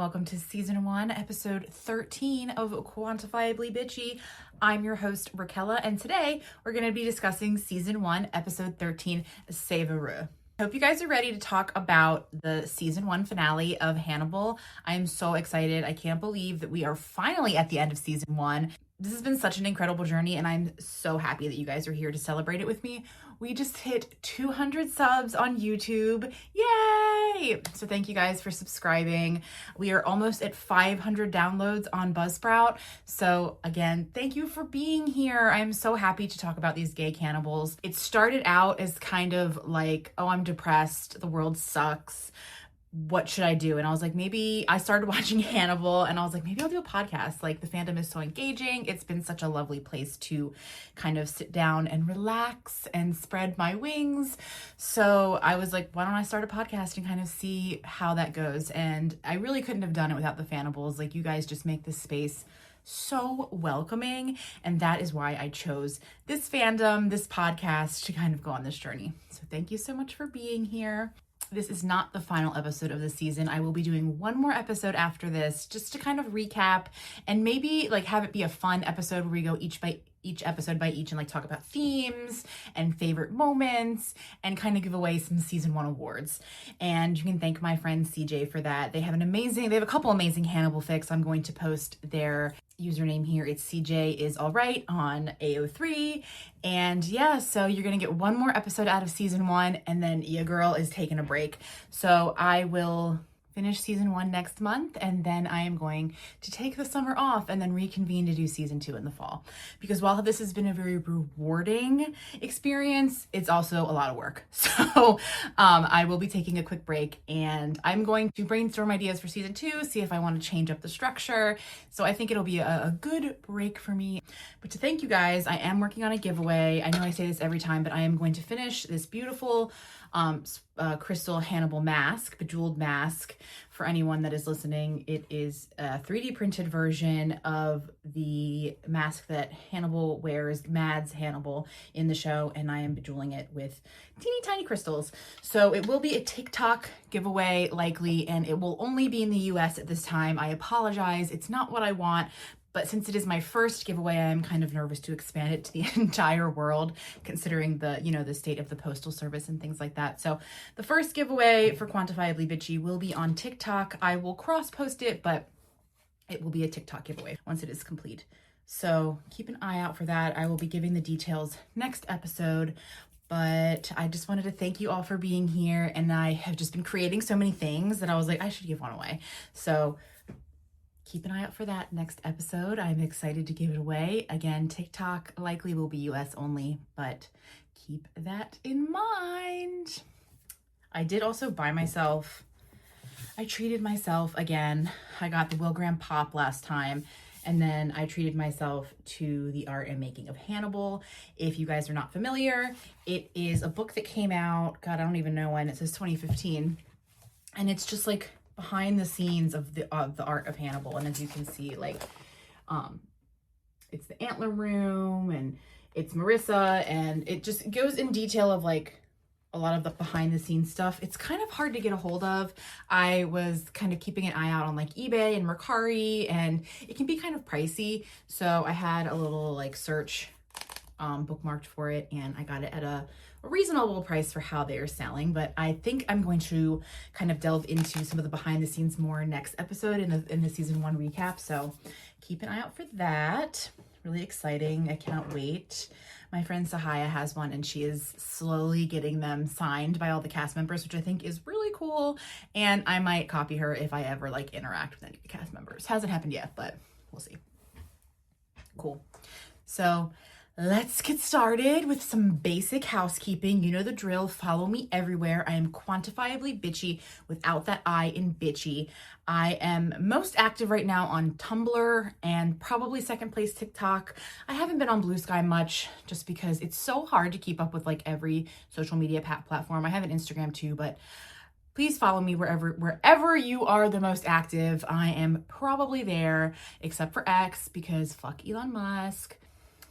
welcome to season 1, episode 13 of Quantifiably Bitchy. I'm your host, Raquella, and today we're going to be discussing season 1, episode 13, Savoureux. I hope you guys are ready to talk about the season 1 finale of Hannibal. I am so excited. I can't believe that we are finally at the end of season 1. This has been such an incredible journey, and I'm so happy that you guys are here to celebrate it with me. We just hit 200 subs on YouTube. Yay! So thank you guys for subscribing. We are almost at 500 downloads on Buzzsprout. So again, thank you for being here. I'm so happy to talk about these gay cannibals. It started out as kind of like, oh, I'm depressed. The world sucks. What should I do? And I was like, maybe I started watching Hannibal and I was like, maybe I'll do a podcast. Like, the fandom is so engaging. It's been such a lovely place to kind of sit down and relax and spread my wings. So I was like, why don't I start a podcast and kind of see how that goes? And I really couldn't have done it without the Fannibals. Like, you guys just make this space so welcoming, and that is why I chose this fandom, this podcast, to kind of go on this journey. So thank you so much for being here. This is not the final episode of the season. I will be doing one more episode after this just to kind of recap and maybe like have it be a fun episode where we go each episode by each and like talk about themes and favorite moments and kind of give away some season 1 awards. And you can thank my friend CJ for that. They have a couple amazing Hannibal fics. I'm going to post their username here. It's CJ is all right on AO3. And yeah, so you're going to get one more episode out of season 1 and then your girl is taking a break. So I will finish season 1 next month, and then I am going to take the summer off and then reconvene to do season 2 in the fall. Because while this has been a very rewarding experience, it's also a lot of work. So I will be taking a quick break, and I'm going to brainstorm ideas for season 2, see if I want to change up the structure. So I think it'll be a good break for me. But to thank you guys, I am working on a giveaway. I know I say this every time, but I am going to finish this beautiful crystal Hannibal mask, bejeweled mask. For anyone that is listening, it is a 3D printed version of the mask that Hannibal wears, Mads Hannibal, in the show, and I am bejeweling it with teeny tiny crystals. So it will be a TikTok giveaway likely, and it will only be in the US at this time. I apologize, it's not what I want. But since it is my first giveaway, I'm kind of nervous to expand it to the entire world, considering the state of the postal service and things like that. So the first giveaway for Quantifiably Bitchy will be on TikTok. I will cross-post it, but it will be a TikTok giveaway once it is complete. So keep an eye out for that. I will be giving the details next episode. But I just wanted to thank you all for being here. And I have just been creating so many things that I was like, I should give one away. So keep an eye out for that next episode. I'm excited to give it away. Again, TikTok likely will be US only, but keep that in mind. I did also I treated myself again. I got the Will Graham Pop last time, and then I treated myself to The Art and Making of Hannibal. If you guys are not familiar, it is a book that came out, God, I don't even know when, it says 2015. And it's just like behind the scenes of the art of Hannibal. And as you can see, like, it's the antler room and it's Marissa, and it just goes in detail of like a lot of the behind the scenes stuff. It's kind of hard to get a hold of. I was kind of keeping an eye out on like eBay and Mercari, and it can be kind of pricey. So I had a little like search bookmarked for it, and I got it at a reasonable price for how they are selling. But I think I'm going to kind of delve into some of the behind the scenes more next episode in the season 1 recap. So keep an eye out for that. Really exciting. I cannot wait. My friend Sahaya has one, and she is slowly getting them signed by all the cast members, which I think is really cool. And I might copy her if I ever like interact with any of the cast members. Hasn't happened yet, but we'll see. Cool. So let's get started with some basic housekeeping. You know the drill. Follow me everywhere. I am Quantifiably Bitchy without that I in bitchy. I am most active right now on Tumblr and probably second place TikTok. I haven't been on Blue Sky much just because it's so hard to keep up with like every social media platform. I have an Instagram too, but please follow me wherever you are the most active. I am probably there, except for X, because fuck Elon Musk.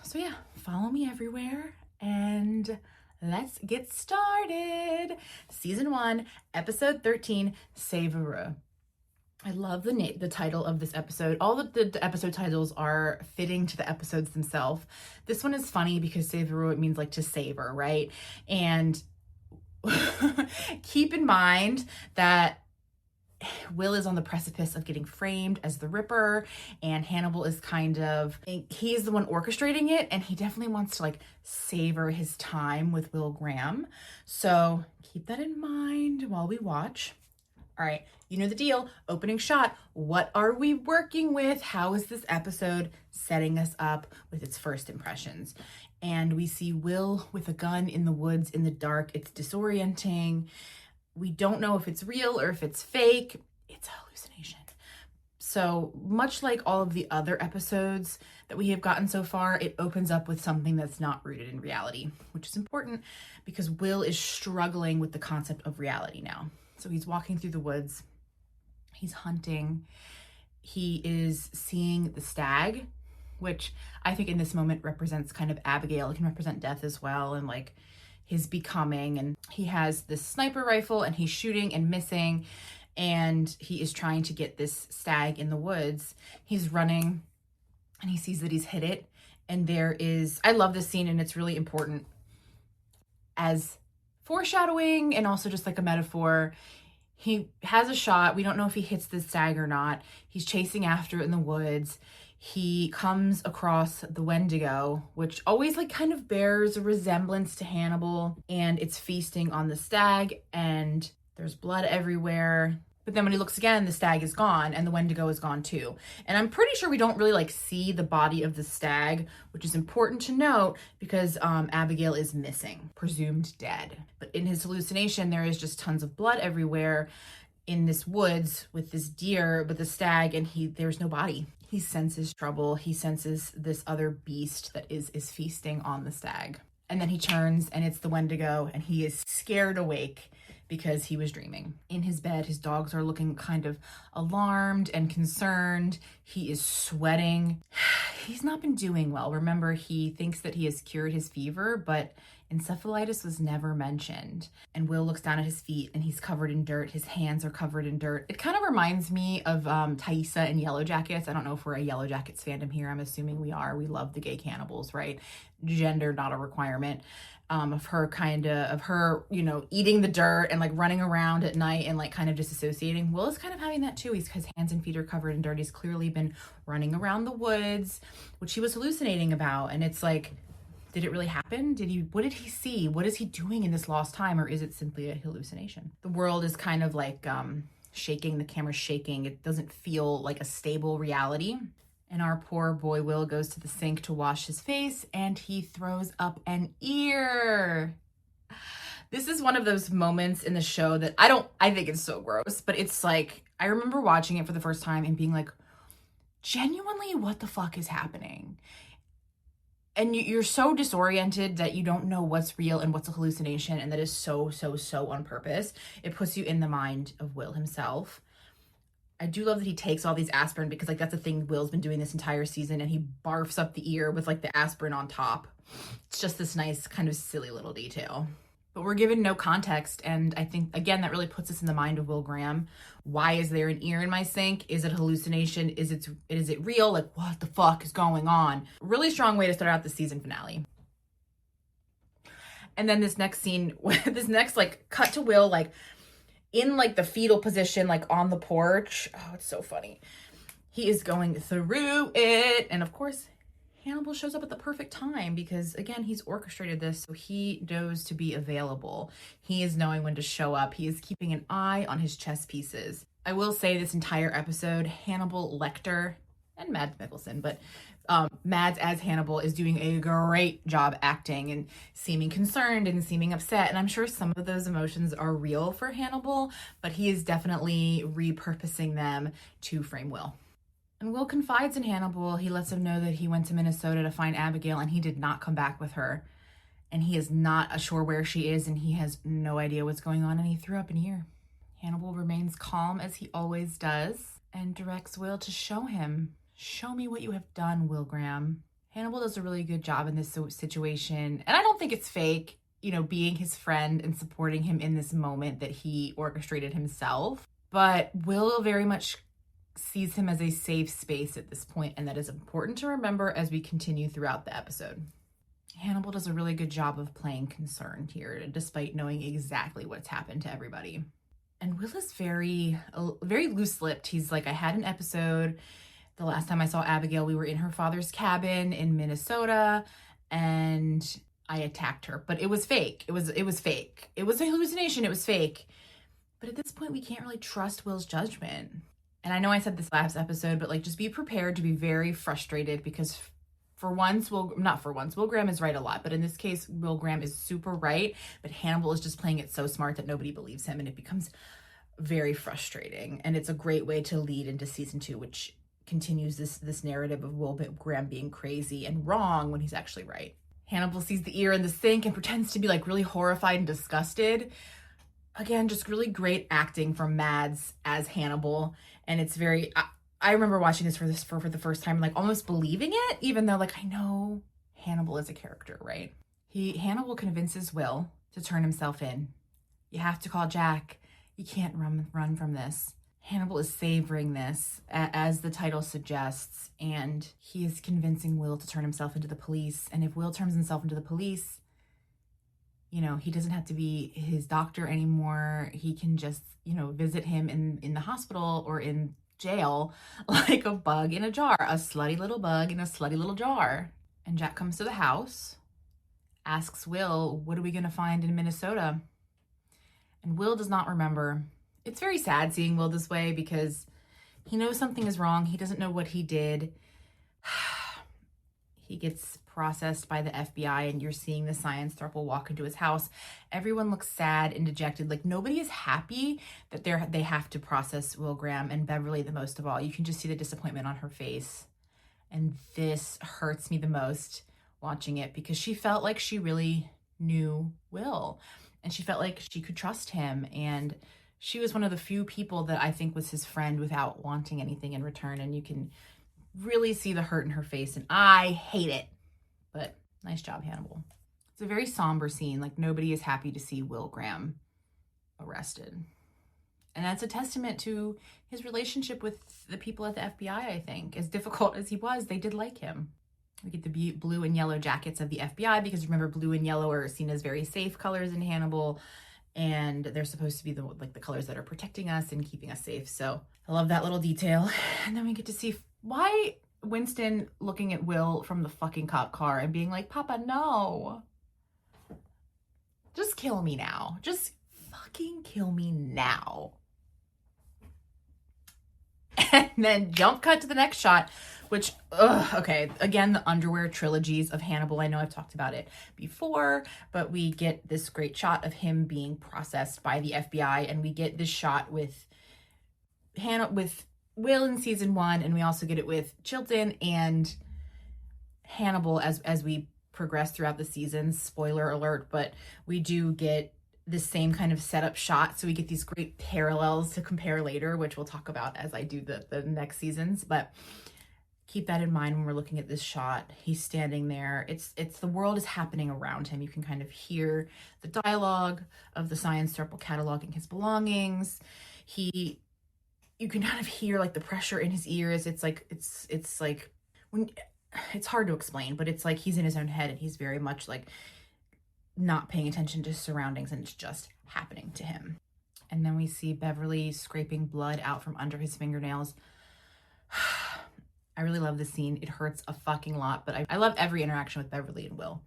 So yeah, follow me everywhere, and let's get started. Season 1, episode 13, Savoureux. I love the title of this episode. All the episode titles are fitting to the episodes themselves. This one is funny because Savoureux, it means like to savor, right? And keep in mind that Will is on the precipice of getting framed as the Ripper, and Hannibal is he's the one orchestrating it, and he definitely wants to like savor his time with Will Graham. So keep that in mind while we watch. All right, you know the deal. Opening shot. What are we working with? How is this episode setting us up with its first impressions? And we see Will with a gun in the woods in the dark. It's disorienting. We don't know if it's real or if it's fake. It's a hallucination. So much like all of the other episodes that we have gotten so far, it opens up with something that's not rooted in reality, which is important because Will is struggling with the concept of reality now. So he's walking through the woods. He's hunting. He is seeing the stag, which I think in this moment represents kind of Abigail. It can represent death as well, and like his becoming. And he has this sniper rifle and he's shooting and missing, and he is trying to get this stag in the woods. He's running and he sees that he's hit it. And I love this scene, and it's really important as foreshadowing and also just like a metaphor. He has a shot. We don't know if he hits the stag or not. He's chasing after it in the woods. He comes across the Wendigo, which always like kind of bears a resemblance to Hannibal, and it's feasting on the stag, and there's blood everywhere. But then when he looks again, the stag is gone and the Wendigo is gone too. And I'm pretty sure we don't really like see the body of the stag, which is important to note because Abigail is missing, presumed dead. But in his hallucination, there is just tons of blood everywhere in this woods with this deer, but the stag, and there's no body. He senses trouble. He senses this other beast that is feasting on the stag. And then he turns and it's the Wendigo, and he is scared awake because he was dreaming. In his bed, his dogs are looking kind of alarmed and concerned. He is sweating. He's not been doing well. Remember, he thinks that he has cured his fever, but encephalitis was never mentioned. And Will looks down at his feet and he's covered in dirt. His hands are covered in dirt. It kind of reminds me of Thaisa in Yellow Jackets. I don't know if we're a Yellow Jackets fandom here. I'm assuming we are. We love the gay cannibals, right? Gender, not a requirement. Of her, you know, eating the dirt and like running around at night and like kind of disassociating. Will is kind of having that too. His hands and feet are covered in dirt. He's clearly been running around the woods, which he was hallucinating about. And it's like, did it really happen? What did he see? What is he doing in this lost time? Or is it simply a hallucination? The world is kind of like shaking. The camera's shaking. It doesn't feel like a stable reality. And our poor boy Will goes to the sink to wash his face, and he throws up an ear. This is one of those moments in the show that I think it's so gross, but it's like, I remember watching it for the first time and being like, genuinely, what the fuck is happening? And you're so disoriented that you don't know what's real and what's a hallucination, and that is so on purpose. It puts you in the mind of Will himself. I do love that he takes all these aspirin because like that's a thing Will's been doing this entire season, and he barfs up the ear with like the aspirin on top. It's just this nice kind of silly little detail. But we're given no context, and I think, again, that really puts us in the mind of Will Graham. Why is there an ear in my sink? Is it a hallucination? Is it real? Like, what the fuck is going on? Really strong way to start out the season finale. And then this next scene, this next like cut to Will like in like the fetal position, like on the porch. Oh, it's so funny. He is going through it. And of course, Hannibal shows up at the perfect time because, again, he's orchestrated this, so he knows to be available. He is knowing when to show up. He is keeping an eye on his chess pieces. I will say this entire episode, Hannibal Lecter and Mads Mikkelsen, but Mads as Hannibal is doing a great job acting and seeming concerned and seeming upset. And I'm sure some of those emotions are real for Hannibal, but he is definitely repurposing them to frame Will. And Will confides in Hannibal. He lets him know that he went to Minnesota to find Abigail and he did not come back with her. And he is not sure where she is, and he has no idea what's going on, and he threw up an ear. Hannibal remains calm as he always does and directs Will to show him. Show me what you have done, Will Graham. Hannibal does a really good job in this situation. And I don't think it's fake, you know, being his friend and supporting him in this moment that he orchestrated himself. But Will very much sees him as a safe space at this point, and that is important to remember as we continue throughout the episode. Hannibal does a really good job of playing concerned here, despite knowing exactly what's happened to everybody. And Will is very loose-lipped. He's like, I had an episode. The last time I saw Abigail, we were in her father's cabin in Minnesota, and I attacked her. But it was fake. It was fake. It was a hallucination. It was fake. But at this point, we can't really trust Will's judgment. And I know I said this last episode, but like, just be prepared to be very frustrated, because Will Graham is right a lot, but in this case, Will Graham is super right, but Hannibal is just playing it so smart that nobody believes him, and it becomes very frustrating. And it's a great way to lead into season 2, which continues this narrative of Will Graham being crazy and wrong when he's actually right. Hannibal sees the ear in the sink and pretends to be like really horrified and disgusted. Again, just really great acting from Mads as Hannibal, and it's very... I remember watching this for the first time, like almost believing it, even though like I know Hannibal is a character, right? Hannibal convinces Will to turn himself in. You have to call Jack. You can't run from this. Hannibal is savoring this, as the title suggests, and he is convincing Will to turn himself into the police. And if Will turns himself into the police, you know, he doesn't have to be his doctor anymore. He can just, you know, visit him in the hospital or in jail like a bug in a jar, a slutty little bug in a slutty little jar. And Jack comes to the house, asks Will, what are we going to find in Minnesota? And Will does not remember. It's very sad seeing Will this way, because he knows something is wrong. He doesn't know what he did. He gets processed by the FBI, and you're seeing the science throuple walk into his house. Everyone looks sad and dejected. Like, nobody is happy that they have to process Will Graham, and Beverly the most of all. You can just see the disappointment on her face. And this hurts me the most watching it, because she felt like she really knew Will, and she felt like she could trust him, and she was one of the few people that I think was his friend without wanting anything in return. And you can really see the hurt in her face, and I hate it. But nice job, Hannibal. It's a very somber scene. Like, nobody is happy to see Will Graham arrested. And that's a testament to his relationship with the people at the FBI, I think. As difficult as he was, they did like him. We get the blue and yellow jackets of the FBI, because remember, blue and yellow are seen as very safe colors in Hannibal, and they're supposed to be the colors that are protecting us and keeping us safe. So I love that little detail. And then we get to see why Winston looking at Will from the fucking cop car and being like, Papa, no. Just kill me now. Just fucking kill me now. And then jump cut to the next shot, which, okay, again, the underwear trilogies of Hannibal. I know I've talked about it before, but we get this great shot of him being processed by the FBI, and we get this shot with Will in season 1, and we also get it with Chilton and Hannibal as we progress throughout the seasons. Spoiler alert, but we do get the same kind of setup shot, so we get these great parallels to compare later, which we'll talk about as I do the next seasons. But keep that in mind when we're looking at this shot. He's standing there. It's the world is happening around him. You can kind of hear the dialogue of the science throuple cataloging his belongings. You can kind of hear like the pressure in his ears. It's like when it's hard to explain, but it's like he's in his own head, and he's very much like not paying attention to his surroundings, and it's just happening to him. And then we see Beverly scraping blood out from under his fingernails. I really love this scene. It hurts a fucking lot, but I love every interaction with Beverly and Will.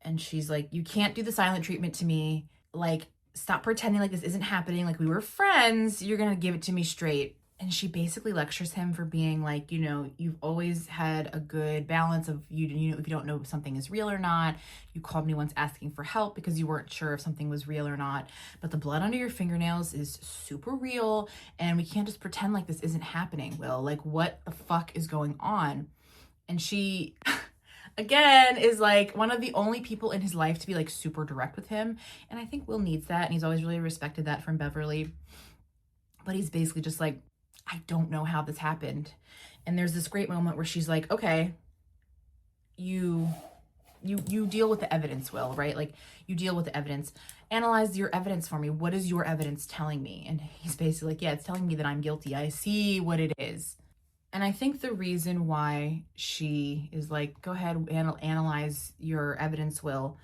And she's like, you can't do the silent treatment to me. Like, stop pretending like this isn't happening. Like, we were friends. You're going to give it to me straight. And she basically lectures him for being like, you know, you've always had a good balance of, you know, if you don't know if something is real or not. You called me once asking for help because you weren't sure if something was real or not. But the blood under your fingernails is super real, and we can't just pretend like this isn't happening, Will. Like, what the fuck is going on? And she, again, is like one of the only people in his life to be like super direct with him. And I think Will needs that, and he's always really respected that from Beverly. But he's basically just like, I don't know how this happened. And there's this great moment where she's like, okay, you you deal with the evidence, Will, right? Like, you deal with the evidence. Analyze your evidence for me. What is your evidence telling me? And he's basically like, yeah, it's telling me that I'm guilty. I see what it is. And I think the reason why she is like, go ahead, analyze your evidence, Will,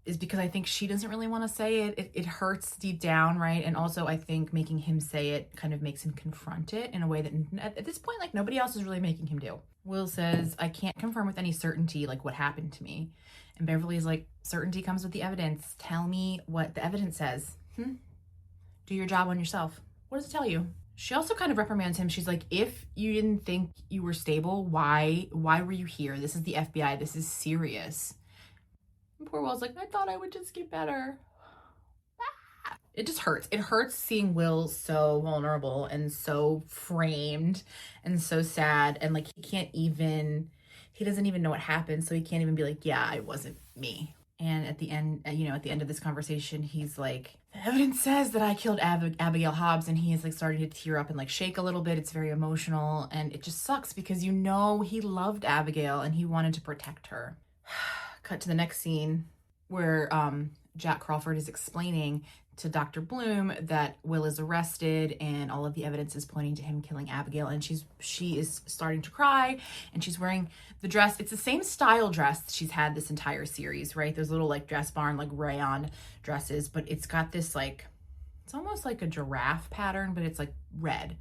is because I think she doesn't really want to say it. It hurts deep down, right? And also I think making him say it kind of makes him confront it in a way that at this point, like, nobody else is really making him do. Will says, I can't confirm with any certainty, like, what happened to me. And Beverly's like, certainty comes with the evidence. Tell me what the evidence says. Do your job on yourself. What does it tell you? She also kind of reprimands him. She's like, if you didn't think you were stable, why were you here? This is the FBI. This is serious. And poor Will's like, I thought I would just get better. It just hurts. It hurts seeing Will so vulnerable and so framed and so sad. And like, he doesn't even know what happened. So he can't even be like, yeah, it wasn't me. And at the end, at the end of this conversation, he's like, the evidence says that I killed Abigail Hobbs, and he is like starting to tear up and like shake a little bit. It's very emotional, and it just sucks because he loved Abigail and he wanted to protect her. Cut to the next scene where Jack Crawford is explaining to Dr. Bloom that Will is arrested and all of the evidence is pointing to him killing Abigail, and she is starting to cry, and she's wearing the dress. It's the same style dress she's had this entire series, right? Those little like dress barn, like rayon dresses, but it's got this like, it's almost like a giraffe pattern, but it's like red.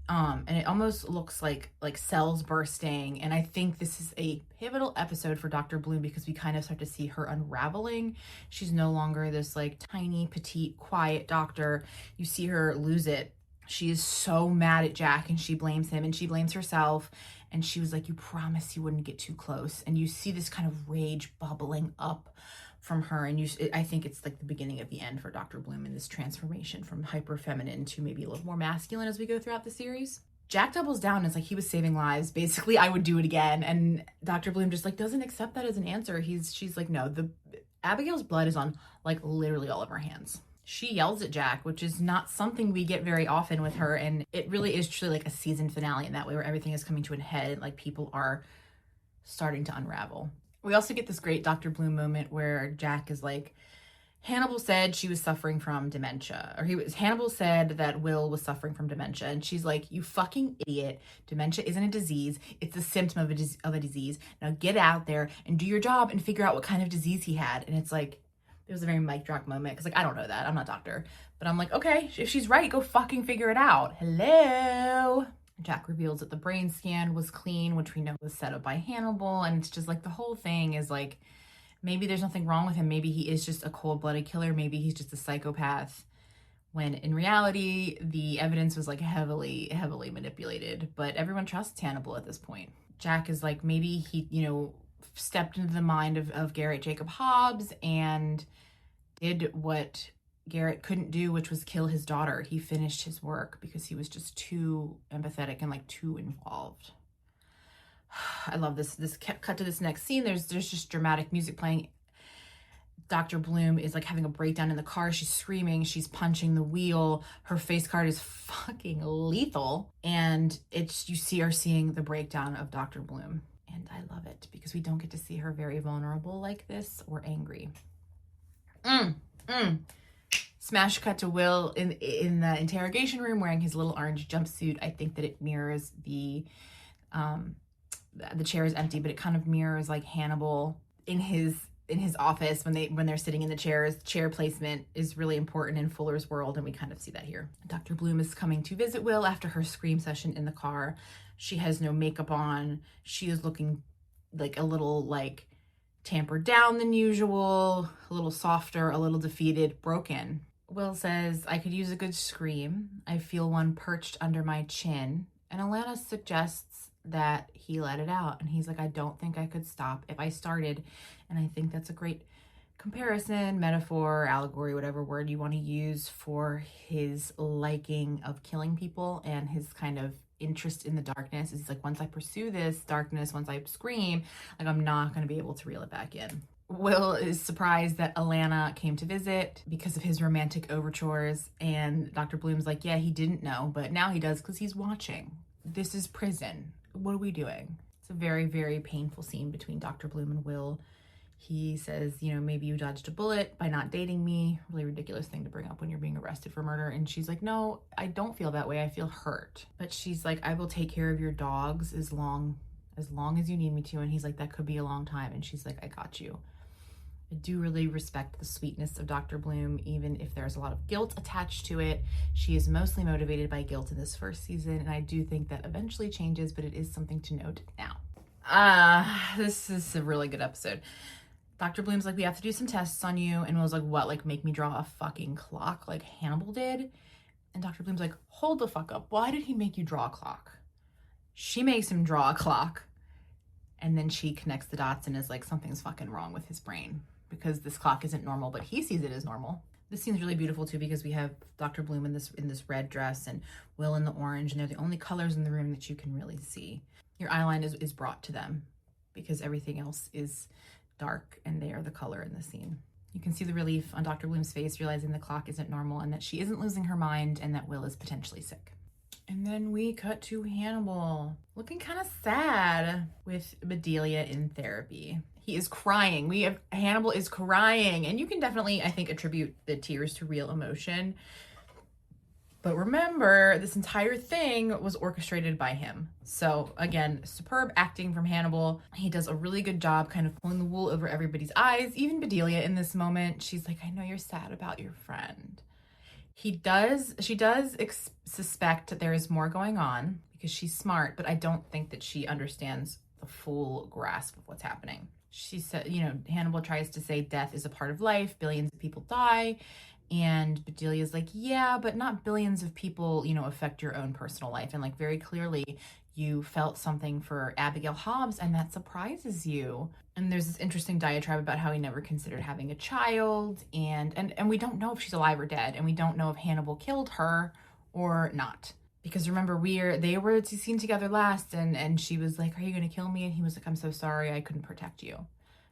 And it almost looks like cells bursting. And I think this is a pivotal episode for Dr. Bloom because we kind of start to see her unraveling. She's no longer this like tiny, petite, quiet doctor. You see her lose it. She is so mad at Jack, and she blames him and she blames herself. And she was like, you promised you wouldn't get too close. And you see this kind of rage bubbling up from her, and I think it's like the beginning of the end for Dr. Bloom in this transformation from hyper feminine to maybe a little more masculine as we go throughout the series. Jack doubles down and it's like, he was saving lives. Basically, I would do it again. And Dr. Bloom just like doesn't accept that as an answer. She's like, no, Abigail's blood is on like literally all of her hands. She yells at Jack, which is not something we get very often with her. And it really is truly like a season finale in that way, where everything is coming to an head and like people are starting to unravel. We also get this great Dr. Bloom moment where Jack is like, Hannibal said she was suffering from dementia, Hannibal said that Will was suffering from dementia. And she's like, you fucking idiot. Dementia isn't a disease. It's a symptom of a disease. Now get out there and do your job and figure out what kind of disease he had. And it's like, it was a very mic drop moment because like, I don't know that. I'm not a doctor. But I'm like, okay, if she's right, go fucking figure it out. Hello. Jack reveals that the brain scan was clean, which we know was set up by Hannibal. And it's just like, the whole thing is like, maybe there's nothing wrong with him. Maybe he is just a cold-blooded killer. Maybe he's just a psychopath. When in reality, the evidence was like heavily, heavily manipulated. But everyone trusts Hannibal at this point. Jack is like, maybe he, stepped into the mind of Garrett Jacob Hobbs and did what Garrett couldn't do, which was kill his daughter. He finished his work because he was just too empathetic and like too involved. I love this cut to this next scene. There's just dramatic music playing. Dr. Bloom is like having a breakdown in the car. She's screaming, she's punching the wheel. Her face card is fucking lethal. And you see her seeing the breakdown of Dr. Bloom. And I love it because we don't get to see her very vulnerable like this or angry. Smash cut to Will in the interrogation room wearing his little orange jumpsuit. I think that it mirrors the chair is empty, but it kind of mirrors like Hannibal in his office when they're sitting in the chairs. Chair placement is really important in Fuller's world, and we kind of see that here. Dr. Bloom is coming to visit Will after her scream session in the car. She has no makeup on. She is looking like a little like tampered down than usual, a little softer, a little defeated, broken. Will says, I could use a good scream. I feel one perched under my chin. And Alana suggests that he let it out. And he's like, I don't think I could stop if I started. And I think that's a great comparison, metaphor, allegory, whatever word you want to use for his liking of killing people and his kind of interest in the darkness. It's like, once I pursue this darkness, once I scream, like I'm not going to be able to reel it back in. Will is surprised that Alana came to visit because of his romantic overtures, and Dr. Bloom's like, yeah, he didn't know, but now he does because he's watching. This is prison. What are we doing? It's a very, very painful scene between Dr. Bloom and Will He says, you know, maybe you dodged a bullet by not dating me. Really ridiculous thing to bring up when you're being arrested for murder. And she's like, no, I don't feel that way. I feel hurt. But she's like, I will take care of your dogs as long as you need me to. And he's like, that could be a long time. And she's like, I got you. I do really respect the sweetness of Dr. Bloom, even if there's a lot of guilt attached to it. She is mostly motivated by guilt in this first season, and I do think that eventually changes, but it is something to note now. This is a really good episode. Dr. Bloom's like, we have to do some tests on you. And Will's like, what? Like, make me draw a fucking clock like Hannibal did? And Dr. Bloom's like, hold the fuck up. Why did he make you draw a clock? She makes him draw a clock. And then she connects the dots and is like, something's fucking wrong with his brain because this clock isn't normal, but he sees it as normal. This scene's really beautiful too because we have Dr. Bloom in this red dress and Will in the orange, and they're the only colors in the room that you can really see. Your eyeline is brought to them because everything else is dark and they are the color in the scene. You can see the relief on Dr. Bloom's face, realizing the clock isn't normal and that she isn't losing her mind and that Will is potentially sick. And then we cut to Hannibal, looking kind of sad with Bedelia in therapy. He is crying. Hannibal is crying, and you can definitely, I think, attribute the tears to real emotion. But remember, this entire thing was orchestrated by him. So again, superb acting from Hannibal. He does a really good job kind of pulling the wool over everybody's eyes. Even Bedelia in this moment, she's like, I know you're sad about your friend. She does suspect that there is more going on because she's smart, but I don't think that she understands the full grasp of what's happening. She said, you know, Hannibal tries to say death is a part of life. Billions of people die. And Bedelia's like, yeah, but not billions of people, you know, affect your own personal life. And like very clearly you felt something for Abigail Hobbs and that surprises you. And there's this interesting diatribe about how he never considered having a child. And we don't know if she's alive or dead. And we don't know if Hannibal killed her or not. Because remember, they were seen together last and she was like, are you going to kill me? And he was like, I'm so sorry, I couldn't protect you.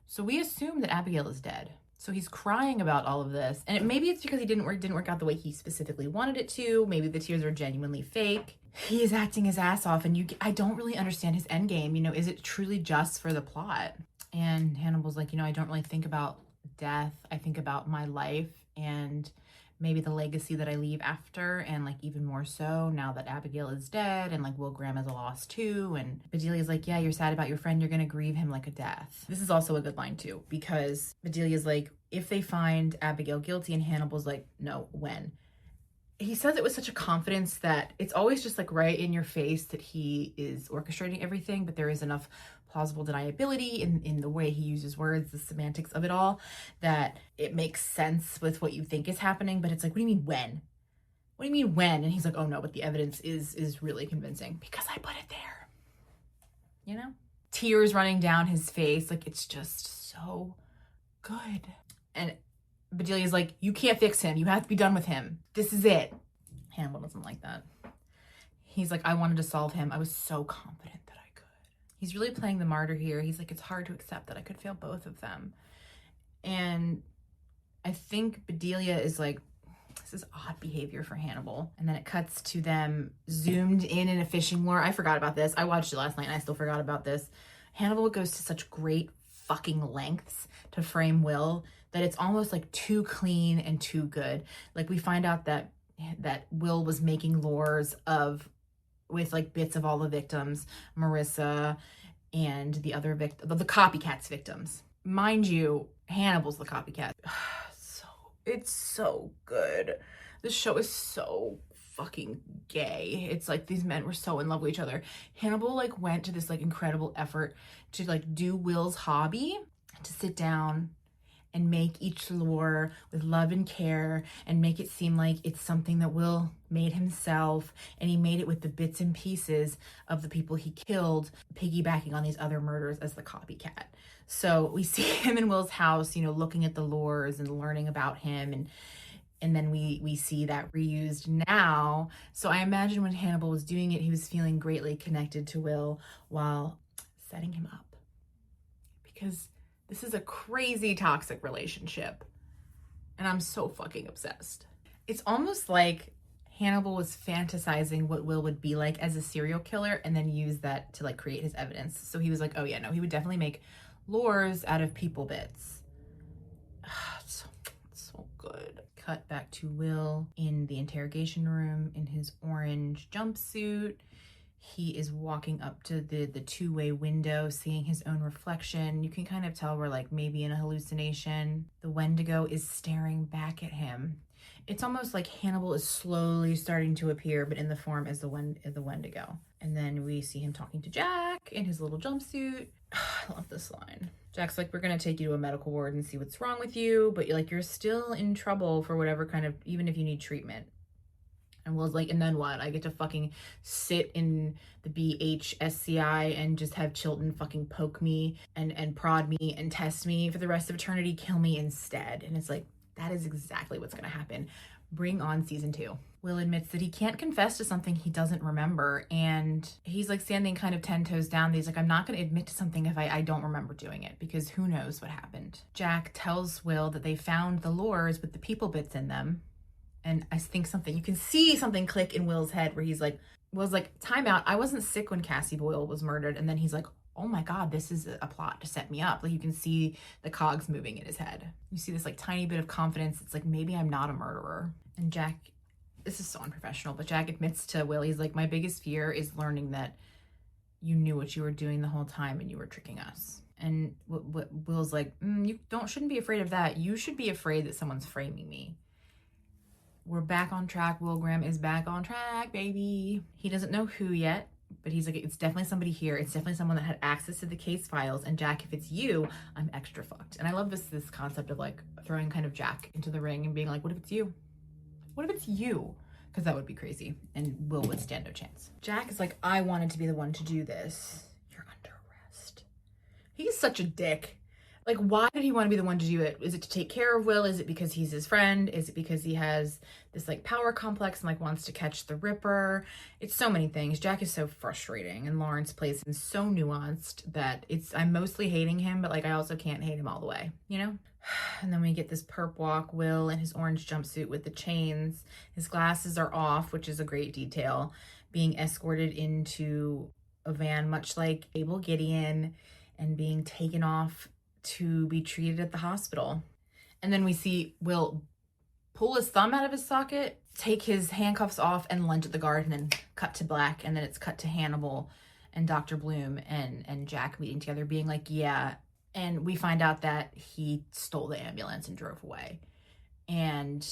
So we assume that Abigail is dead. So he's crying about all of this. And maybe it's because it didn't work out the way he specifically wanted it to. Maybe the tears are genuinely fake. He is acting his ass off and I don't really understand his end game. You know, is it truly just for the plot? And Hannibal's like, you know, I don't really think about death. I think about my life and maybe the legacy that I leave after, and like even more so now that Abigail is dead and like Will Graham is a loss too. And Bedelia's like, yeah, you're sad about your friend, you're gonna grieve him like a death. This is also a good line too, because Bedelia's like, if they find Abigail guilty, and Hannibal's like, no, when? He says it with such a confidence that it's always just like right in your face that he is orchestrating everything, but there is enough plausible deniability in the way he uses words, the semantics of it all, that it makes sense with what you think is happening. But it's like, what do you mean when? What do you mean when? And he's like, oh no, but the evidence is really convincing because I put it there. You know? Tears running down his face. Like, it's just so good. And Bedelia's like, you can't fix him. You have to be done with him. This is it. Hannibal doesn't like that. He's like, I wanted to solve him. I was so confident that I could. He's really playing the martyr here. He's like, it's hard to accept that I could fail both of them. And I think Bedelia is like, this is odd behavior for Hannibal. And then it cuts to them zoomed in a fishing lure. I forgot about this. I watched it last night and I still forgot about this. Hannibal goes to such great fucking lengths to frame Will that it's almost like too clean and too good. Like we find out that Will was making lures with like bits of all the victims, Marissa and the other the copycat's victims. Mind you, Hannibal's the copycat. It's so good. This show is so fucking gay. It's like these men were so in love with each other. Hannibal like went to this like incredible effort to like do Will's hobby, to sit down and make each lure with love and care and make it seem like it's something that Will made himself, and he made it with the bits and pieces of the people he killed, piggybacking on these other murders as the copycat. So we see him in Will's house, you know, looking at the lures and learning about him, and then we see that reused now. So I imagine when Hannibal was doing it, he was feeling greatly connected to Will while setting him up. Because this is a crazy toxic relationship. And I'm so fucking obsessed. It's almost like Hannibal was fantasizing what Will would be like as a serial killer and then use that to like create his evidence. So he was like, oh yeah, no, he would definitely make lures out of people bits. So good. Cut back to Will in the interrogation room in his orange jumpsuit. He is walking up to the two-way window, seeing his own reflection. You can kind of tell we're like maybe in a hallucination. The Wendigo is staring back at him. It's almost like Hannibal is slowly starting to appear, but in the form as the Wendigo. And then we see him talking to Jack in his little jumpsuit. I love this line. Jack's like, we're gonna take you to a medical ward and see what's wrong with you, but you're still in trouble for whatever kind of, even if you need treatment. And Will's like, and then what? I get to fucking sit in the BHSCI and just have Chilton fucking poke me and prod me and test me for the rest of eternity, kill me instead. And it's like, that is exactly what's gonna happen. Bring on season 2. Will admits that he can't confess to something he doesn't remember, and he's like standing kind of 10 toes down. He's like, I'm not gonna admit to something if I don't remember doing it, because who knows what happened. Jack tells Will that they found the lures with the people bits in them. And I think you can see something click in Will's head where Will's like, time out, I wasn't sick when Cassie Boyle was murdered. And then he's like, oh my God, this is a plot to set me up. Like, you can see the cogs moving in his head. You see this like tiny bit of confidence. It's like, maybe I'm not a murderer. And Jack, this is so unprofessional, but Jack admits to Will, he's like, my biggest fear is learning that you knew what you were doing the whole time and you were tricking us. And Will's like, you shouldn't be afraid of that. You should be afraid that someone's framing me. We're back on track. Will Graham is back on track, baby. He doesn't know who yet, but he's like, it's definitely somebody here. It's definitely someone that had access to the case files. And Jack, if it's you, I'm extra fucked. And I love this concept of like throwing kind of Jack into the ring and being like, what if it's you? What if it's you? Because that would be crazy. And Will would stand no chance. Jack is like, I wanted to be the one to do this. You're under arrest. He's such a dick. Like, why did he want to be the one to do it? Is it to take care of Will? Is it because he's his friend? Is it because he has this like power complex and like wants to catch the Ripper? It's so many things. Jack is so frustrating, and Lawrence plays him so nuanced that I'm mostly hating him, but like I also can't hate him all the way, you know? And then we get this perp walk, Will in his orange jumpsuit with the chains. His glasses are off, which is a great detail, being escorted into a van, much like Abel Gideon, and being taken off to be treated at the hospital. And then we see Will pull his thumb out of his socket, take his handcuffs off, and lunge at the guard, and then cut to black. And then it's cut to Hannibal and Dr. Bloom and Jack meeting together, being like, yeah. And we find out that he stole the ambulance and drove away. And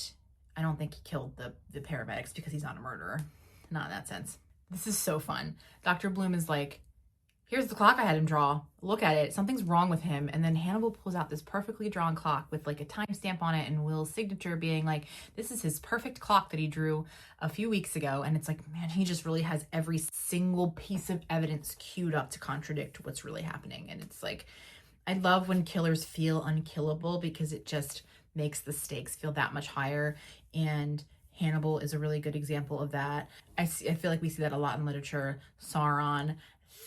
I don't think he killed the paramedics because he's not a murderer. Not in that sense. This is so fun. Dr. Bloom is like, here's the clock I had him draw. Look at it. Something's wrong with him. And then Hannibal pulls out this perfectly drawn clock with like a timestamp on it and Will's signature being like, this is his perfect clock that he drew a few weeks ago. And it's like, man, he just really has every single piece of evidence queued up to contradict what's really happening. And it's like, I love when killers feel unkillable because it just makes the stakes feel that much higher. And Hannibal is a really good example of that. I feel like we see that a lot in literature. Sauron,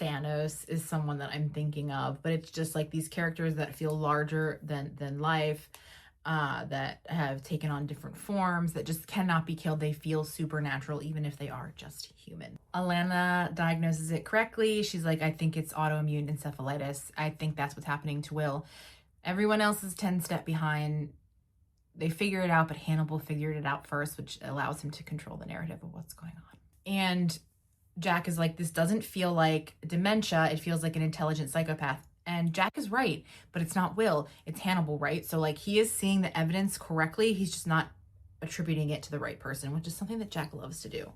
Thanos is someone that I'm thinking of, but it's just like these characters that feel larger than life, that have taken on different forms, that just cannot be killed. They feel supernatural, even if they are just human. Alana diagnoses it correctly. She's like, I think it's autoimmune encephalitis. I think that's what's happening to Will. Everyone else is 10 steps behind. They figure it out, but Hannibal figured it out first, which allows him to control the narrative of what's going on. And Jack is like, this doesn't feel like dementia. It feels like an intelligent psychopath. And Jack is right, but it's not Will. It's Hannibal, right? So like he is seeing the evidence correctly. He's just not attributing it to the right person, which is something that Jack loves to do.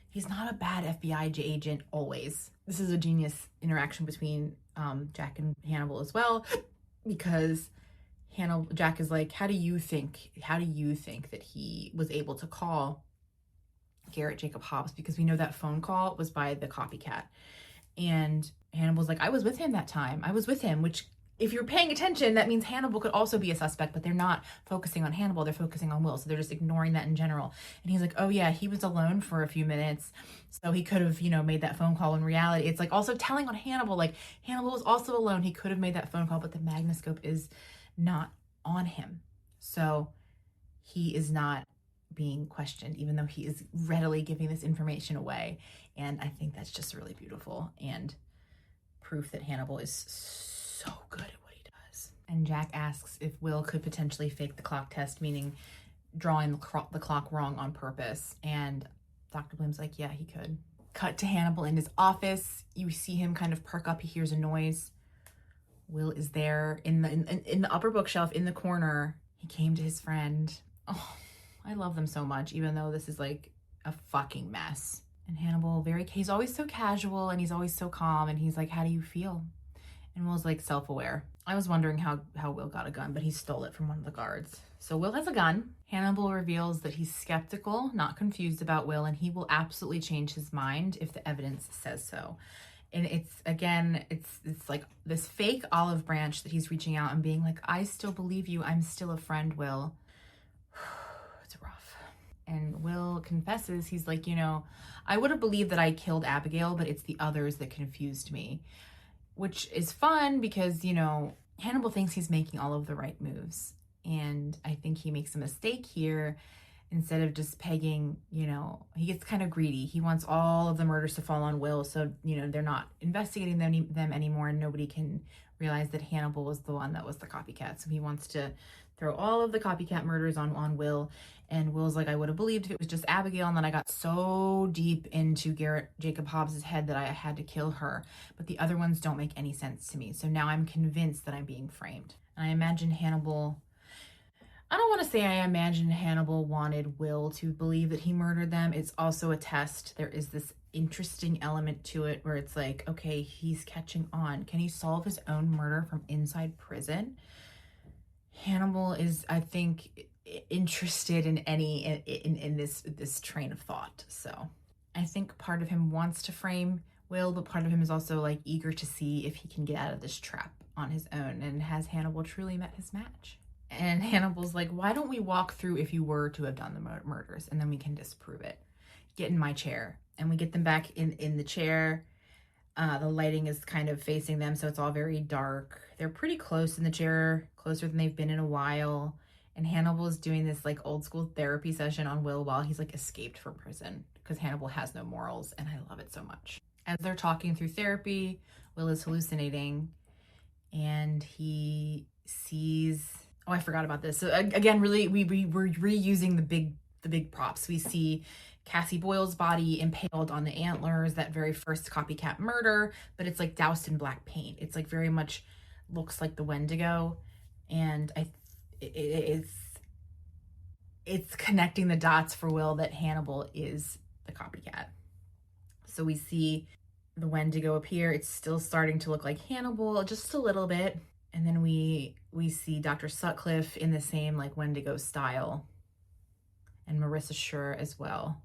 He's not a bad FBI agent always. This is a genius interaction between Jack and Hannibal as well, because Jack is like, how do you think that he was able to call Garrett Jacob Hobbs? Because we know that phone call was by the copycat. And Hannibal's like, I was with him that time. I was with him, which if you're paying attention, that means Hannibal could also be a suspect, but they're not focusing on Hannibal. They're focusing on Will. So they're just ignoring that in general. And he's like, oh yeah, he was alone for a few minutes. So he could have, made that phone call in reality. It's like also telling on Hannibal, like Hannibal was also alone. He could have made that phone call, but the magnoscope is not on him. So he is not being questioned, even though he is readily giving this information away. And I think that's just really beautiful and proof that Hannibal is so good at what And Jack asks if Will could potentially fake the clock test, meaning drawing the clock wrong on purpose. And Dr. Bloom's like, yeah, he could. Cut to Hannibal in his office. You see him kind of perk up. He hears a noise. Will is there in the upper bookshelf in the corner. He came to his friend. Oh, I love them so much, even though this is like a fucking mess. And Hannibal, he's always so casual and he's always so calm. And he's like, how do you feel? And Will's like self-aware. I was wondering how Will got a gun, but he stole it from one of the guards. So Will has a gun. Hannibal reveals that he's skeptical, not confused about Will, and he will absolutely change his mind if the evidence says so. And it's like this fake olive branch that he's reaching out and being like, I still believe you. I'm still a friend, Will. It's rough. And Will confesses, he's like, I would have believed that I killed Abigail, but it's the others that confused me. Which is fun because, Hannibal thinks he's making all of the right moves. And I think he makes a mistake here. Instead of just pegging, he gets kind of greedy. He wants all of the murders to fall on Will. So, they're not investigating them anymore. And nobody can realize that Hannibal was the one that was the copycat. So he wants to throw all of the copycat murders on Will. And Will's like, I would have believed if it was just Abigail. And then I got so deep into Garrett Jacob Hobbs' head that I had to kill her. But the other ones don't make any sense to me. So now I'm convinced that I'm being framed. And I imagine Hannibal... I don't want to say I imagine Hannibal wanted Will to believe that he murdered them. It's also a test. There is this interesting element to it where it's like, okay, he's catching on. Can he solve his own murder from inside prison? Hannibal is, I think, interested in this train of thought. So I think part of him wants to frame Will, but part of him is also like eager to see if he can get out of this trap on his own. And has Hannibal truly met his match? And Hannibal's like, why don't we walk through if you were to have done the murders, and then we can disprove it. Get in my chair. And we get them back in the chair. The lighting is kind of facing them, so it's all very dark. They're pretty close in the chair, closer than they've been in a while. And Hannibal is doing this like old school therapy session on Will while he's like escaped from prison, because Hannibal has no morals, and I love it so much. As they're talking through therapy, Will is hallucinating, and he sees... Oh, I forgot about this. So again, really, we're reusing the big props. We see Cassie Boyle's body impaled on the antlers, that very first copycat murder, but it's like doused in black paint. It's like very much looks like the Wendigo, and it's connecting the dots for Will that Hannibal is the copycat. So we see the Wendigo appear. It's still starting to look like Hannibal, just a little bit. And then we see Dr. Sutcliffe in the same like Wendigo style, and Marissa Shure as well.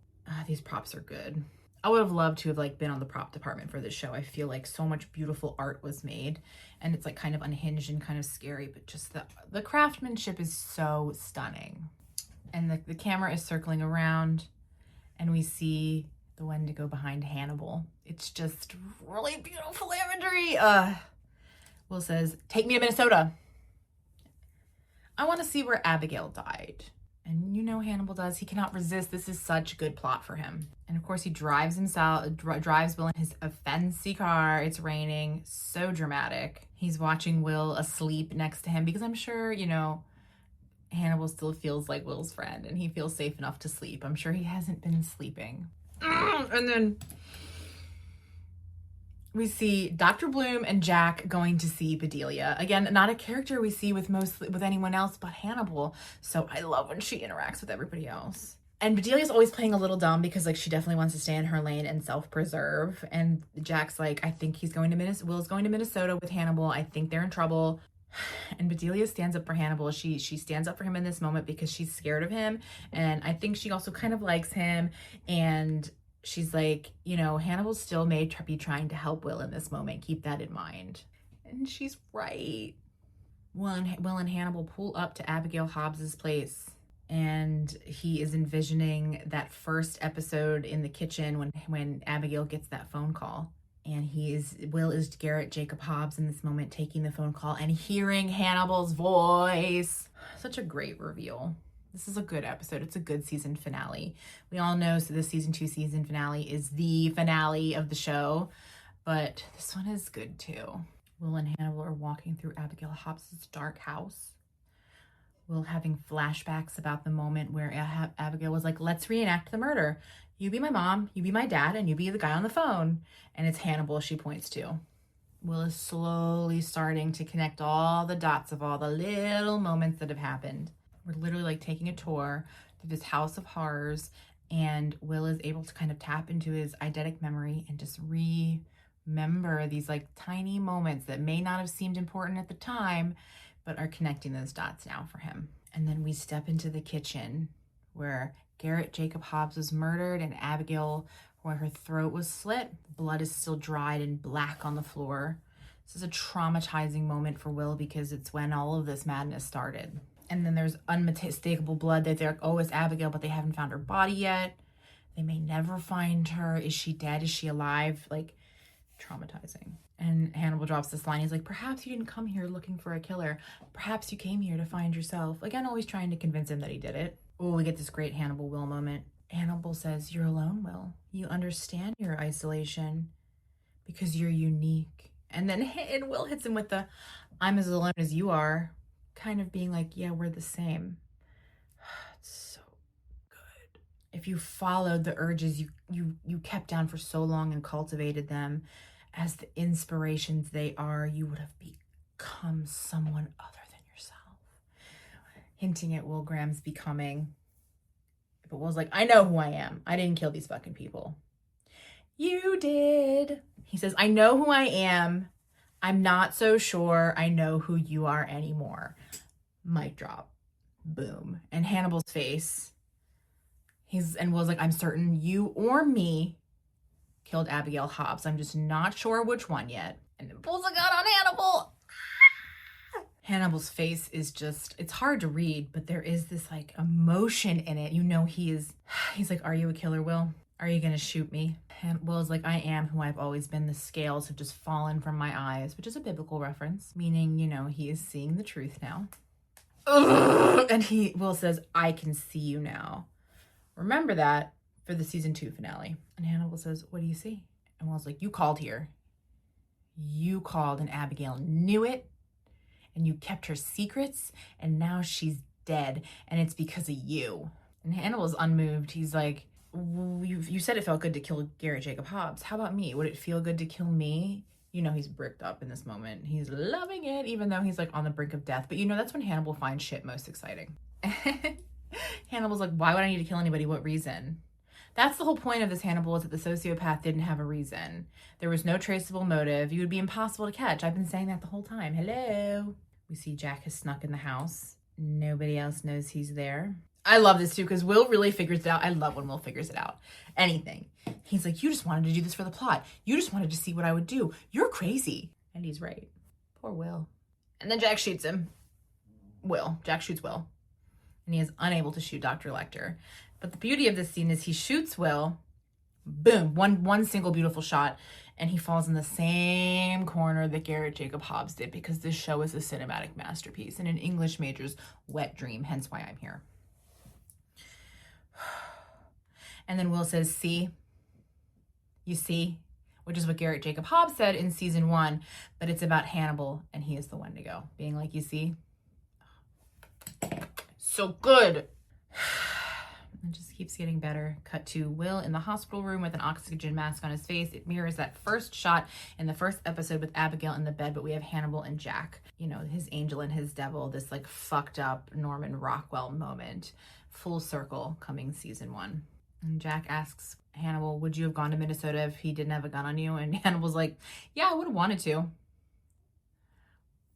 These props are good. I would have loved to have like been on the prop department for this show. I feel like so much beautiful art was made, and it's like kind of unhinged and kind of scary, but just the craftsmanship is so stunning. And the camera is circling around, and we see the Wendigo behind Hannibal. It's just really beautiful imagery. Will says, take me to Minnesota. I want to see where Abigail died. And Hannibal does. He cannot resist. This is such good plot for him. And of course he drives Will in his fancy car. It's raining. So dramatic. He's watching Will asleep next to him because I'm sure, Hannibal still feels like Will's friend and he feels safe enough to sleep. I'm sure he hasn't been sleeping. And then we see Dr. Bloom and Jack going to see Bedelia. Again, not a character we see with anyone else but Hannibal. So I love when she interacts with everybody else. And Bedelia's always playing a little dumb because like she definitely wants to stay in her lane and self-preserve. And Jack's like, I think Will's going to Minnesota with Hannibal. I think they're in trouble. And Bedelia stands up for Hannibal. She stands up for him in this moment because she's scared of him. And I think she also kind of likes him. And she's like, Hannibal still may be trying to help Will in this moment. Keep that in mind. And she's right. Will and Hannibal pull up to Abigail Hobbs's place. And he is envisioning that first episode in the kitchen when Abigail gets that phone call. And Will is Garrett Jacob Hobbs in this moment, taking the phone call and hearing Hannibal's voice. Such a great reveal. This is a good episode. It's a good season finale. We all know, so the season 2 season finale is the finale of the show, but this one is good too. Will and Hannibal are walking through Abigail Hobbs's dark house. Will having flashbacks about the moment where Abigail was like, let's reenact the murder. You be my mom, you be my dad, and you be the guy on the phone. And it's Hannibal she points to. Will is slowly starting to connect all the dots of all the little moments that have happened. We're literally like taking a tour through this house of horrors, and Will is able to kind of tap into his eidetic memory and just remember these like tiny moments that may not have seemed important at the time, but are connecting those dots now for him. And then we step into the kitchen where Garrett Jacob Hobbs was murdered, and Abigail, where her throat was slit, blood is still dried and black on the floor. This is a traumatizing moment for Will because it's when all of this madness started. And then there's unmistakable blood that they're like, oh, it's Abigail, but they haven't found her body yet. They may never find her. Is she dead? Is she alive? Like, traumatizing. And Hannibal drops this line. He's like, perhaps you didn't come here looking for a killer. Perhaps you came here to find yourself. Again, always trying to convince him that he did it. Oh, we get this great Hannibal Will moment. Hannibal says, you're alone, Will. You understand your isolation because you're unique. And then Will hits him with the, I'm as alone as you are, kind of being like, yeah, we're the same. It's so good. If you followed the urges you kept down for so long and cultivated them as the inspirations they are, you would have become someone other than yourself. Hinting at Will Graham's becoming. But Will's like, I know who I am. I didn't kill these fucking people. You did. He says, I know who I am. I'm not so sure I know who you are anymore. Mic drop. Boom. And Hannibal's face. And Will's like, I'm certain you or me killed Abigail Hobbs. I'm just not sure which one yet. And then pulls a gun on Hannibal. Hannibal's face is just, it's hard to read, but there is this like emotion in it. You know, he's like, are you a killer, Will? Are you gonna shoot me? And Will's like, I am who I've always been. The scales have just fallen from my eyes, which is a biblical reference, meaning, you know, he is seeing the truth now. Ugh! And Will says, I can see you now. Remember that for the season 2 finale. And Hannibal says, what do you see? And Will's like, you called here. You called, and Abigail knew it, and you kept her secrets, and now she's dead, and it's because of you. And Hannibal's unmoved. He's like, you said it felt good to kill Garrett Jacob Hobbs. How about me? Would it feel good to kill me? You know, he's bricked up in this moment. He's loving it, even though he's like on the brink of death. But you know, that's when Hannibal finds shit most exciting. Hannibal's like, why would I need to kill anybody? What reason? That's the whole point of this Hannibal, is that the sociopath didn't have a reason. There was no traceable motive. You would be impossible to catch. I've been saying that the whole time. Hello. We see Jack has snuck in the house. Nobody else knows he's there. I love this too, because Will really figures it out. I love when Will figures it out. Anything. He's like, you just wanted to do this for the plot. You just wanted to see what I would do. You're crazy. And he's right. Poor Will. And then Jack shoots him. Jack shoots Will. And he is unable to shoot Dr. Lecter. But the beauty of this scene is he shoots Will. Boom. One single beautiful shot. And he falls in the same corner that Garrett Jacob Hobbs did, because this show is a cinematic masterpiece and an English major's wet dream. Hence why I'm here. And then Will says, see? You see? Which is what Garrett Jacob Hobbs said in season 1, but it's about Hannibal, and he is the one to go. Being like, you see? So good. It just keeps getting better. Cut to Will in the hospital room with an oxygen mask on his face. It mirrors that first shot in the first episode with Abigail in the bed, but we have Hannibal and Jack. You know, his angel and his devil, this like fucked up Norman Rockwell moment. Full circle coming season 1. And Jack asks Hannibal, would you have gone to Minnesota if he didn't have a gun on you? And Hannibal's like, yeah, I would have wanted to.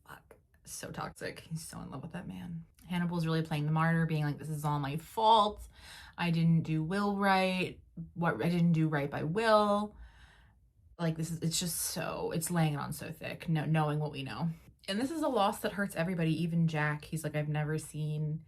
Fuck. So toxic. He's so in love with that man. Hannibal's really playing the martyr, being like, this is all my fault. I didn't do Will right. What I didn't do right by Will. Like, it's just so, it's laying it on so thick, knowing what we know. And this is a loss that hurts everybody, even Jack. He's like, I've never seen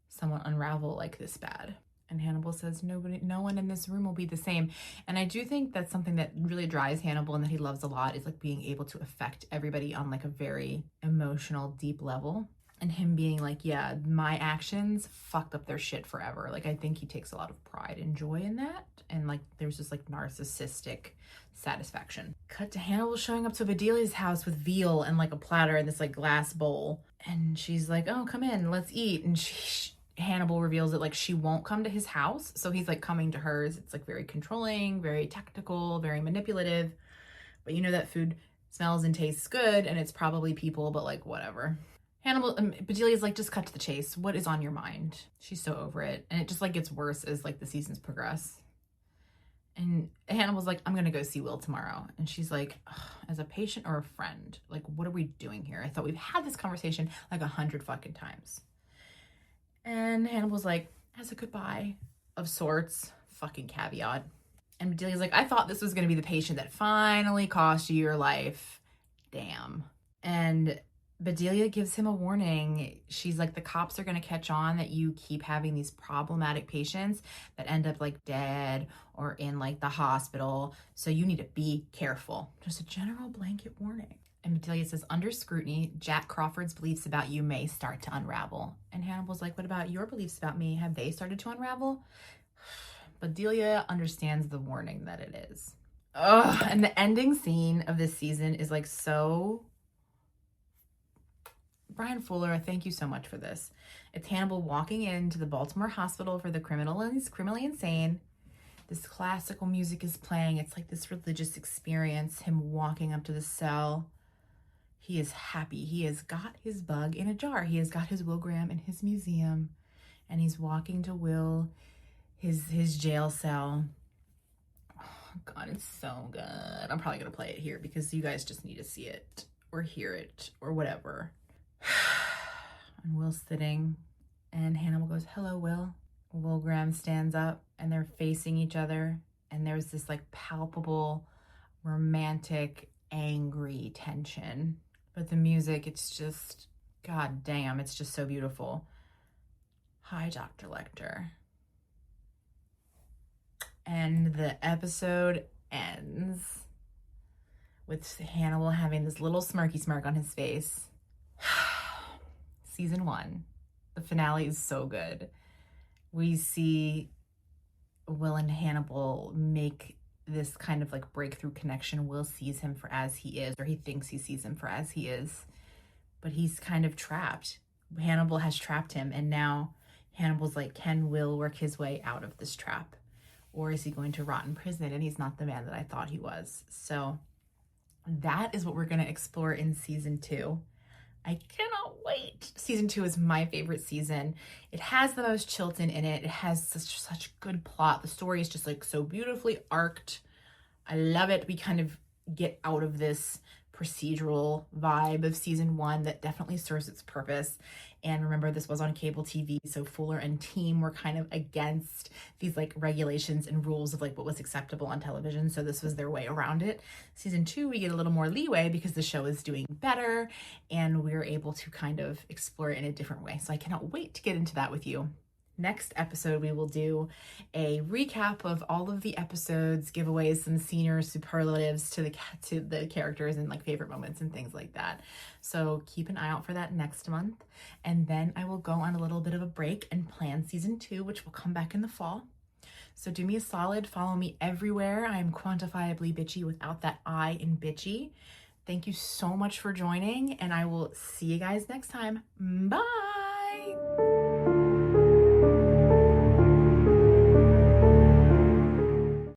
someone unravel like this bad. And Hannibal says, no one in this room will be the same. And I do think that's something that really drives Hannibal and that he loves a lot, is like being able to affect everybody on like a very emotional, deep level. And him being like, yeah, my actions fucked up their shit forever. Like, I think he takes a lot of pride and joy in that. And like, there's just like narcissistic satisfaction. Cut to Hannibal showing up to Bedelia's house with veal and like a platter in this like glass bowl. And she's like, oh, come in, let's eat. And Hannibal reveals that like she won't come to his house. So he's like coming to hers. It's like very controlling, very tactical, very manipulative. But you know that food smells and tastes good and it's probably people, but like whatever. Bedelia's like, just cut to the chase. What is on your mind? She's so over it. And it just like gets worse as like the seasons progress. And Hannibal's like, I'm going to go see Will tomorrow. And she's like, as a patient or a friend? Like, what are we doing here? I thought we've had this conversation like 100 fucking times. And Hannibal's like, as a goodbye of sorts, fucking caveat. And Bedelia's like, I thought this was going to be the patient that finally cost you your life. Damn. And Bedelia gives him a warning. She's like, the cops are going to catch on that you keep having these problematic patients that end up like dead or in like the hospital. So you need to be careful. Just a general blanket warning. And Bedelia says, under scrutiny, Jack Crawford's beliefs about you may start to unravel. And Hannibal's like, what about your beliefs about me? Have they started to unravel? Bedelia understands the warning that it is. Ugh. And the ending scene of this season is like so... Brian Fuller, thank you so much for this. It's Hannibal walking into the Baltimore hospital for the criminally insane. This classical music is playing. It's like this religious experience, him walking up to the cell. He is happy. He has got his bug in a jar. He has got his Will Graham in his museum. And he's walking to Will, his jail cell. Oh, God, it's so good. I'm probably going to play it here because you guys just need to see it or hear it or whatever. And Will's sitting and Hannibal goes, hello, Will. Will Graham stands up and they're facing each other. And there's this like palpable, romantic, angry tension. But the music, it's just, God damn, it's just so beautiful. Hi, Dr. Lecter. And the episode ends with Hannibal having this little smirky smirk on his face. Season 1, the finale is so good. We see Will and Hannibal make this kind of like breakthrough connection. Will sees him for as he is, or he thinks he sees him for as he is, but he's kind of trapped. Hannibal has trapped him, and now Hannibal's like, can Will work his way out of this trap? Or is he going to rot in prison and he's not the man that I thought he was? So that is what we're going to explore in season 2. I cannot wait. Season 2 is my favorite season. It has the most Chilton in it. It has such good plot. The story is just like so beautifully arced. I love it. We kind of get out of this procedural vibe of season 1 that definitely serves its purpose. And remember, this was on cable TV, so Fuller and team were kind of against these like regulations and rules of like what was acceptable on television, so this was their way around it. Season 2, we get a little more leeway because the show is doing better and we're able to kind of explore it in a different way. So I cannot wait to get into that with you. Next episode, we will do a recap of all of the episodes, give away some senior superlatives to the characters and like favorite moments and things like that. So keep an eye out for that next month. And then I will go on a little bit of a break and plan season 2, which will come back in the fall. So do me a solid, follow me everywhere. I am Quantifiably Bitchy without that I in bitchy. Thank you so much for joining, and I will see you guys next time. Bye!